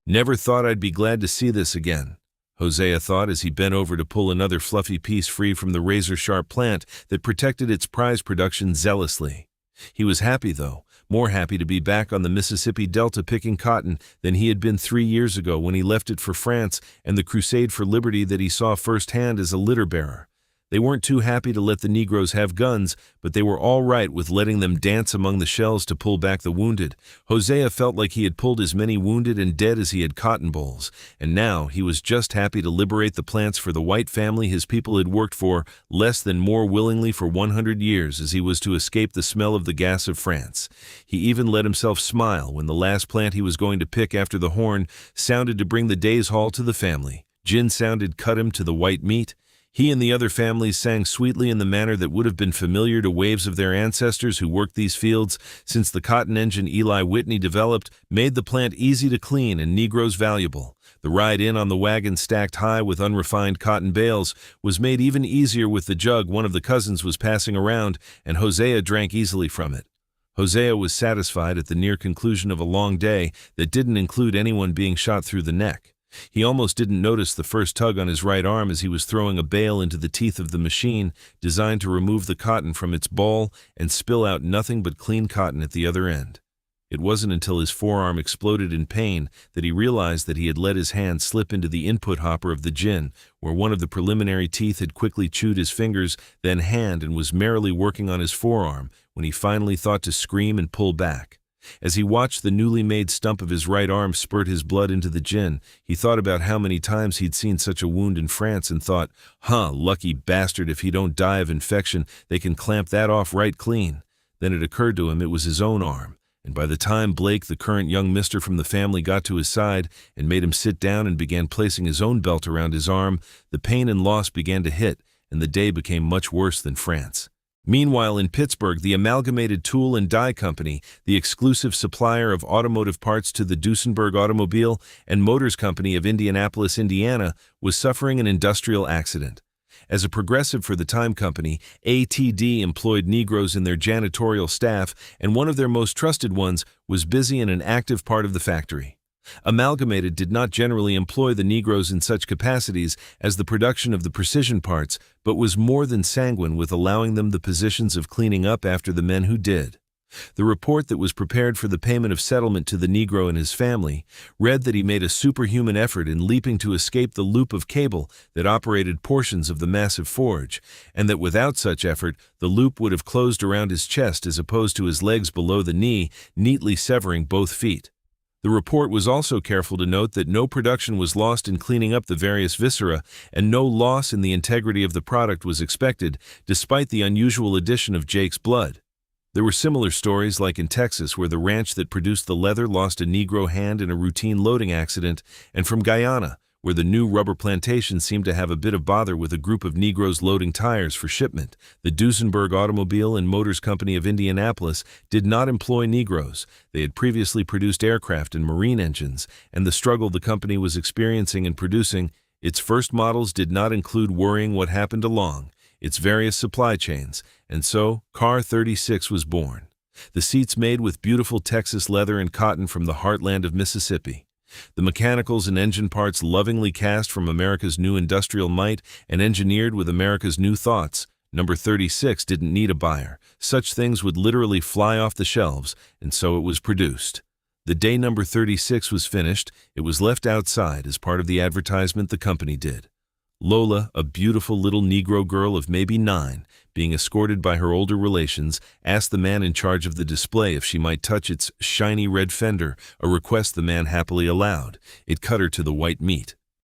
Never thought I'd be glad to see this again, Hosea thought as he bent over to pull another fluffy piece free from the razor-sharp plant that protected its prize production zealously. He was happy, though, more happy to be back on the Mississippi Delta picking cotton than he had been 3 years ago when he left it for France and the crusade for liberty that he saw firsthand as a litter-bearer. They weren't too happy to let the Negroes have guns, but they were all right with letting them dance among the shells to pull back the wounded. Hosea felt like he had pulled as many wounded and dead as he had cotton bolls, and now he was just happy to liberate the plants for the white family his people had worked for less than more willingly for 100 years as he was to escape the smell of the gas of France. He even let himself smile when the last plant he was going to pick after the horn sounded to bring the day's haul to the family. Gin sounded cut him to the white meat. He and the other families sang sweetly in the manner that would have been familiar to waves of their ancestors who worked these fields, since the cotton engine Eli Whitney developed made the plant easy to clean and Negroes valuable. The ride in on the wagon stacked high with unrefined cotton bales was made even easier with the jug one of the cousins was passing around, and Hosea drank easily from it. Hosea was satisfied at the near conclusion of a long day that didn't include anyone being shot through the neck. He almost didn't notice the first tug on his right arm as he was throwing a bale into the teeth of the machine designed to remove the cotton from its ball and spill out nothing but clean cotton at the other end. It wasn't until his forearm exploded in pain that he realized that he had let his hand slip into the input hopper of the gin, where one of the preliminary teeth had quickly chewed his fingers, then hand, and was merrily working on his forearm when he finally thought to scream and pull back. As he watched the newly made stump of his right arm spurt his blood into the gin, he thought about how many times he'd seen such a wound in France and thought, lucky bastard, if he don't die of infection, they can clamp that off right clean. Then it occurred to him it was his own arm, and by the time Blake, the current young mister from the family, got to his side and made him sit down and began placing his own belt around his arm, the pain and loss began to hit, and the day became much worse than France. Meanwhile, in Pittsburgh, the Amalgamated Tool and Die Company, the exclusive supplier of automotive parts to the Duesenberg Automobile and Motors Company of Indianapolis, Indiana, was suffering an industrial accident. As a progressive for the time company, ATD employed Negroes in their janitorial staff, and one of their most trusted ones was busy in an active part of the factory. Amalgamated did not generally employ the Negroes in such capacities as the production of the precision parts, but was more than sanguine with allowing them the positions of cleaning up after the men who did. The report that was prepared for the payment of settlement to the Negro and his family read that he made a superhuman effort in leaping to escape the loop of cable that operated portions of the massive forge, and that without such effort, the loop would have closed around his chest as opposed to his legs below the knee, neatly severing both feet. The report was also careful to note that no production was lost in cleaning up the various viscera, and no loss in the integrity of the product was expected, despite the unusual addition of Jake's blood. There were similar stories like in Texas, where the ranch that produced the leather lost a Negro hand in a routine loading accident, and from Guyana, where the new rubber plantation seemed to have a bit of bother with a group of Negroes loading tires for shipment. The Duesenberg Automobile and Motors Company of Indianapolis did not employ Negroes. They had previously produced aircraft and marine engines, and the struggle the company was experiencing in producing its first models did not include worrying what happened along its various supply chains, and so Car 36 was born. The seats made with beautiful Texas leather and cotton from the heartland of Mississippi. The mechanicals and engine parts lovingly cast from America's new industrial might and engineered with America's new thoughts. Number 36 didn't need a buyer. Such things would literally fly off the shelves, and so it was produced. The day number 36 was finished, it was left outside as part of the advertisement the company did. Lola, a beautiful little Negro girl of maybe 9, being escorted by her older relations, asked the man in charge of the display if she might touch its shiny red fender, a request the man happily allowed. It cut her to the white meat.